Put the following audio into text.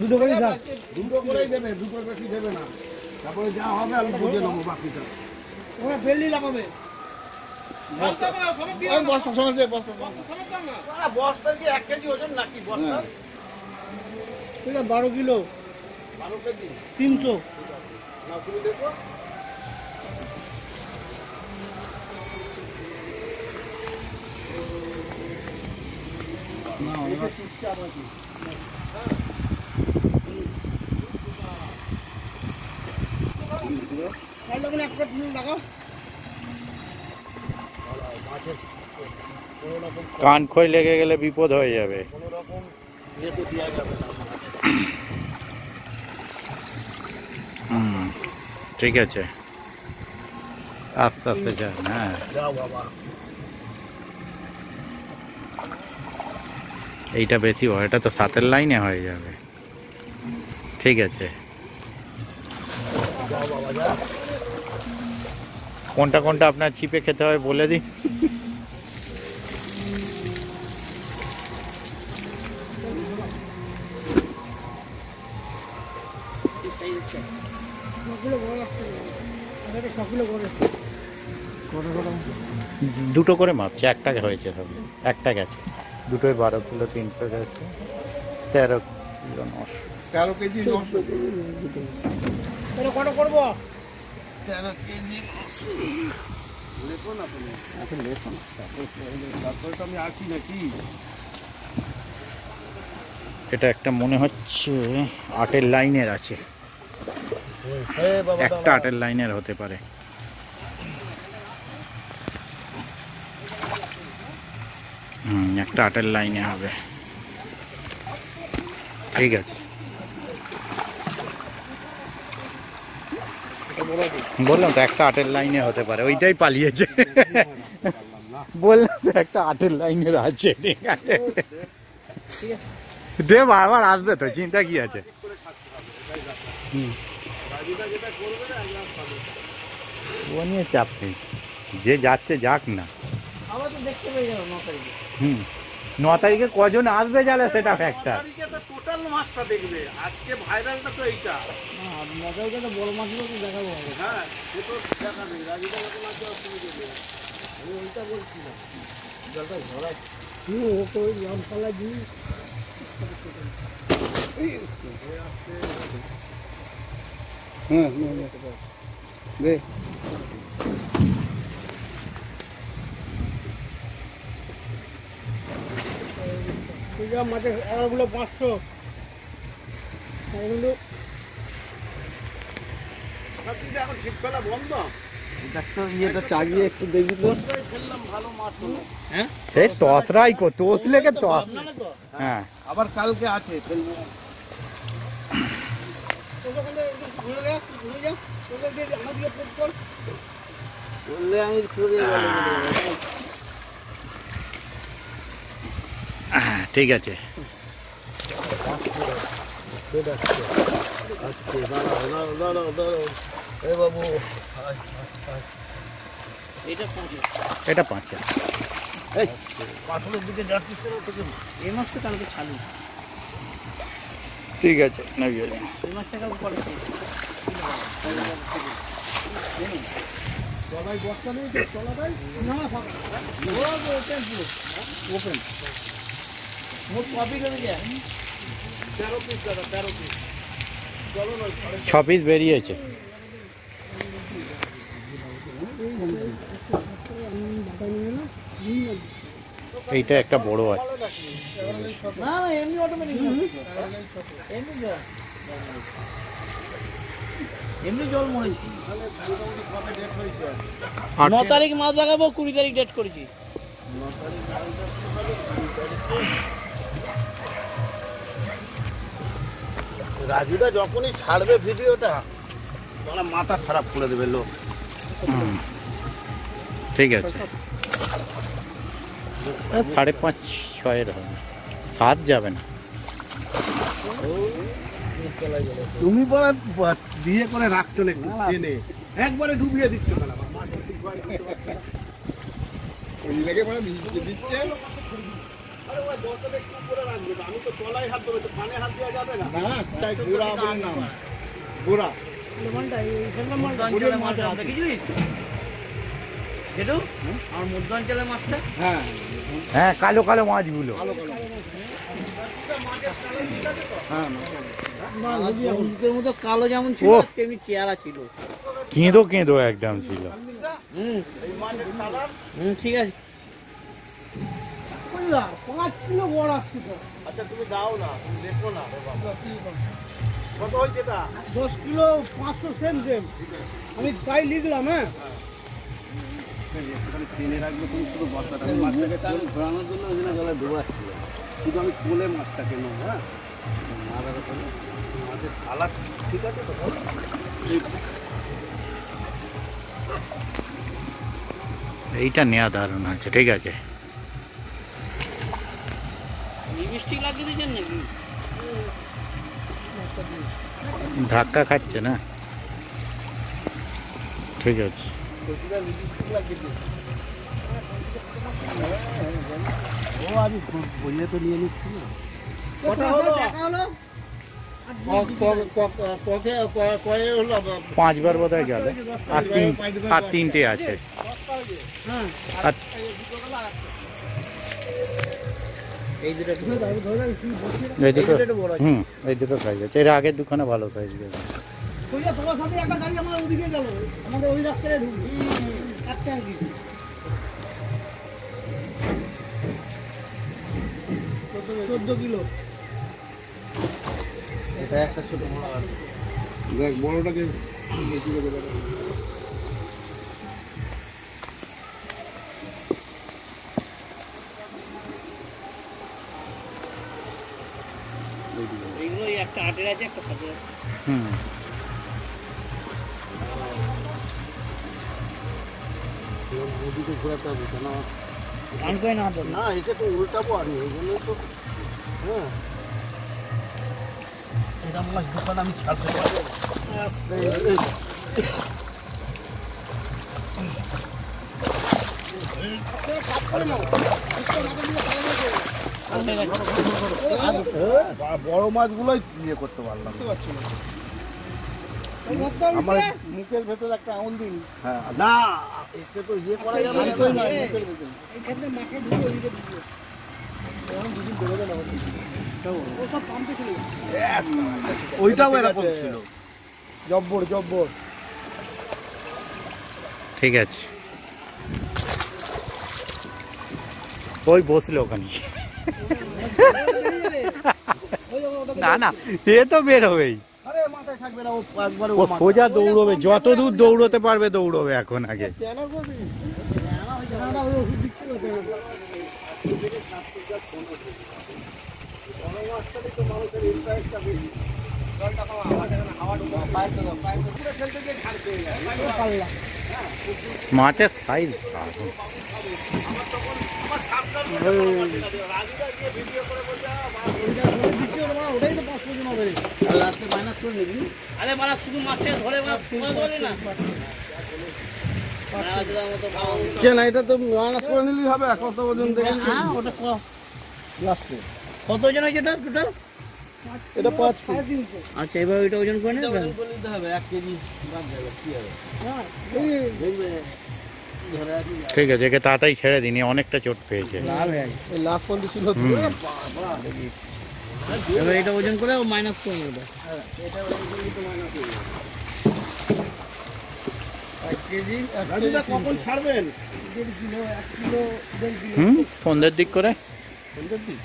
দুটো করেই থাক। দুটো করেই দেবে, দুটো বেশি দেবে না। তারপরে যা হবে আমি বুঝে নেবো বাকিটা। ওরা ফেললি লাগাবে। বস্তা সমেত বস্তা। বস্তা কি 1 কেজি ওজন নাকি বস্তা? 12 কিলো 12 কেজি 300। না তুমি দেখো। না এটা চুপচাপ আছে। কান খই লেগে গেলে বিপদ হয়ে যাবে। ঠিক আছে, আস্তে আস্তে যান। হ্যাঁ এইটা বেশি হয়, এটা তো 7-এর লাইনে হয়ে যাবে। ঠিক আছে, কোনটা কোনটা আপনার ছিপে খেতে হয় বলে দিন। দুটো করে মাপছে, একটা হয়েছে সব, একটা গেছে। দুটোই 12 কিলো 300 গেছে, 13 কিলো 900। 13 কেজি 900। কত করবো? 13 কেজি 900। লেখো না তুমি। এখন লেখো না। তারপরে তো আমি আসি নাকি। এটা একটা মনে হচ্ছে 8-এর লাইনের আছে। একটা 8-এর লাইনের হতে পারে। একটা 8-এর লাইনে হবে। ঠিক আছে, বললাম তো একটা 8-এর লাইনে হতে পারে, ওইটাই পালিয়েছে। বললাম তো একটা 8-এর লাইনের আছে। ঠিক আছে, দে বারবার আসবে তো, চিন্তা কি আছে। ও নিয়ে চাপ নেই, যে যাচ্ছে যাক না। 9 তারিখে কজন আসবে জানে সেটা ফ্যাক্টর। টোটাল মাছটা দেখবে, আজকে ভাইরালটা তো এইটা। বড় মাছগুলো তো দেখাবো। হ্যাঁ সে তো দেখাবে, রাজুদা যখন আছে অসুবিধা নেই। আমি ওইটা বলছিলাম, জলটা ঝরাই। ওকে ওই লঙ্কালা দিই। দে মাছের এগুলো 500। এগুলো এখন ঠিক ফেলা বন্ধ। ইয়েটা চাগিয়ে একটু দেখবি তো। ফেললাম ভালো মাছ হলো। হ্যাঁ সেই তসরাই কো, তোস লেগে তস। হ্যাঁ আবার কালকে আছে ফেলবো। ঠিক আছে। এটা 5। পাথরের দিকে যাচ্ছিস কেন তোকে? এই মাছটা কালকে ছাড়ি। ঠিক আছে, নামিয়ে দিন। এই মাছটা কালকে পরে তলায় বস্তা নেই তো, তলাটাই না ফাঁকা। ওপেন। মোট কপি করে যায়। 13 পিস দাদা, 13 পিস। চলো না 6 পিস বেরিয়েছে। এইটা একটা বড় আছে। না না এমনি অটোমেটিক। এমনি জল মরেছি। 9 তারিখ মাছ লাগাবো, 20 তারিখ ডেট করেছি। রাজুদা যখনই ছাড়বে ভিডিওটা মানে মাথা খারাপ করে দেবে লোক। ঠিক আছে, 5.5-6 হবে, 7 যাবে না। তুমি পরে দিয়ে করে রাখছো না টেনে, একবারে ডুবিয়ে দিচ্ছ কেন? দিচ্ছে আরে ওই বোতলে একটু উপরে রাখবে, আমি তো তলায় হাত দেবো, তো কানে হাত দেওয়া যাবে না। না তাই বুড়া বলে নাম বুড়া মালটা এখানকার মালটা অঞ্চলের মাছটা দেখেছিস যেটু আমার মধ্য অঞ্চলের মাছটা হ্যাঁ হ্যাঁ, কালো কালো মাছগুলো। কালো কালো হ্যাঁ নদীর মতো কালো যেমন ছিল ওহ। তেমনি চেহারা ছিল। কেঁদো কেঁদো একদম ছিল। হুম এই মাছের কালার। ঠিক আছে। 5 কিলো বড় আসছে তো আচ্ছা তুমি দাও না, তুমি দেখো না রে বাবা। কত হয়েছে এটা? 10 কিলো 500 সেম সেম আমি তাই লিখলাম। হ্যাঁ এখানে টেনে রাখবে তুমি শুধু বস্তাটা, আমি মাছটাকে কোল ঘোরানোর জন্য ওই জন্য গলায় ডোবাচ্ছিলাম, শুধু আমি কোলে মাছটাকে নেবো। হ্যাঁ মাছের কালার ঠিক আছে তো? এইটা নেওয়া দারুণ আছে, ঠিক আছে। লিপস্টিক লাগিয়ে দিয়েছেন নাকি? ধাক্কা খাচ্ছে না, ঠিক আছে। ও আমি বইয়ে তো নিয়ে নিচ্ছি না। কটা হলো দেখা হলো কয়ে হলো 5 বার বোধহয় গেল, আর তিনটে আছে। আর এই দুটো এই দুটো, এই দুটো সাইজ আছে। এর আগের দুখানে ভালো সাইজ গেছে। তোমার সাথে একটা গাড়ি আমার ওদিকে গেল, আমাদের ওই রাস্তায় ঢুকবে একটা আর কি 14 কিলো। এটা একটা ছোট বড় আছে, দেখ বড়টাকে বেশি করে দেবে। এইগুলো এই একটা 8-এর আছে একটা 7-এর আছে। হুম, ওদিকে ঘোরাতে হবে কেন? গান করে না তো না এটা তো উল্টাবো আমি, এই জন্যই তো। হ্যাঁ এটা মাছ দোকান আমি ছাড়তে পারবো না। বড় মাছগুলোই ইয়ে করতে পারলাম না। আমার মুখের ভেতরে একটা আউল দিন। হ্যাঁ না এতে তো ইয়ে করা যাবে না। এইখানে মাঠে ঢুকে ওইদিকে ঢুকে দুদিন বেরোবে না ও সব পাম্পে চলে গেছে। ওইটাও এরকম ছিল। জব্বর জব্বর ঠিক আছে। ওই বসলো ওখানে। না না, এ তো বের হবেই। আরে মাথায় থাকবে না ও একবারে ও সোজা দৌড়বে, যত দূর দৌড়তে পারবে দৌড়বে এখন আগে। তেনা করবি তেনাটা ওই ওষুধ দিচ্ছিল তেনা। মাছের সাইজ ওটাই তো 500 জন হবে। লাস্টে মাইনাস করে নিবি। আরে মারা শুধু মাছটা ধরে তোমার ধরে না রাজুদার মতো ভাও। কেন এটা তো মাইনাস করে নিলেই হবে, কত ওজন দেখে। হ্যাঁ ওটা লাস্টে কতজন হয়েছে এটা টোটাল? এটা 5 কেজি। আচ্ছা এবার ওইটা ওজন করে নেবে। করে নিতে হবে 1 কেজি বাদ যাবে, কি হবে? হ্যাঁ দেখবে ধরে রাখি। ঠিক আছে, একে তাড়াতাড়ি ছেড়ে দিন, এ অনেকটা চোট পেয়েছে। এই লাস্ট পর্যন্ত ছিল তো। হুম। এবার এটা ওজন করে ও মাইনাস করে নেবে। রাজুদা কখন ছাড়বেন? 1.5 কিলো 1 কিলো 1.5 কিলো। হুম, সন্ধ্যের দিক করে। সন্ধ্যের দিক?